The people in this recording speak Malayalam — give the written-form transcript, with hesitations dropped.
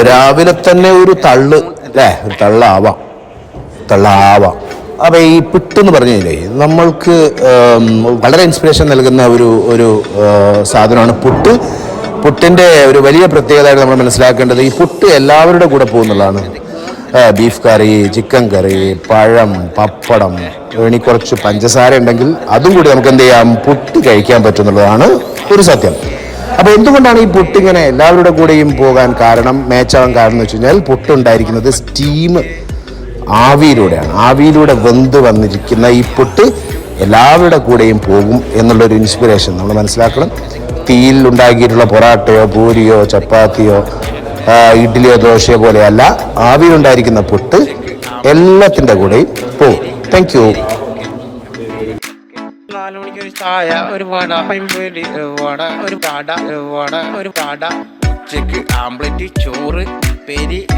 രാവിലെ തന്നെ ഒരു തള്ള് അല്ലേ, ഒരു തള്ളാവാം. അപ്പം ഈ പുട്ടെന്ന് പറഞ്ഞില്ലേ, നമ്മൾക്ക് വളരെ ഇൻസ്പിറേഷൻ നൽകുന്ന ഒരു ഒരു സാധനമാണ് പുട്ട്. പുട്ടിൻ്റെ ഒരു വലിയ പ്രത്യേകതയായിട്ട് നമ്മൾ മനസ്സിലാക്കേണ്ടത് ഈ പുട്ട് എല്ലാവരുടെ കൂടെ പോകുന്നുള്ളതാണ്. ബീഫ് കറി, ചിക്കൻ കറി, പഴം, പപ്പടം, ഇനി കുറച്ച് പഞ്ചസാര ഉണ്ടെങ്കിൽ അതും കൂടി നമുക്ക് എന്ത് ചെയ്യാം, പുട്ട് കഴിക്കാൻ പറ്റുന്നുള്ളതാണ് ഒരു സത്യം. അപ്പോൾ എന്തുകൊണ്ടാണ് ഈ പുട്ടിങ്ങനെ എല്ലാവരുടെ കൂടെയും പോകാൻ കാരണം, മേച്ചാവാൻ കാരണം എന്ന് വെച്ച് കഴിഞ്ഞാൽ പുട്ടുണ്ടായിരിക്കുന്നത് സ്റ്റീം ആവിയിലൂടെയാണ്. ആവിയിലൂടെ വെന്ത് വന്നിരിക്കുന്ന ഈ പുട്ട് എല്ലാവരുടെ കൂടെയും പോകും എന്നുള്ളൊരു ഇൻസ്പിറേഷൻ നമ്മൾ മനസ്സിലാക്കണം. തീയിൽ ഉണ്ടാക്കിയിട്ടുള്ള പൊറാട്ടയോ പൂരിയോ ചപ്പാത്തിയോ ഇഡ്ഡലിയോ ദോശയോ പോലെയല്ല, ആവിയിലുണ്ടായിരിക്കുന്ന പുട്ട് എല്ലാത്തിൻ്റെ കൂടെയും പോകും. Thank you. 4 മണിക്ക് ഒരു ചായ, ഒരു വട, ഒരു കാട, ഉച്ചക്ക് ആംപ്ലേറ്റ്, ചോറ്, പെരി.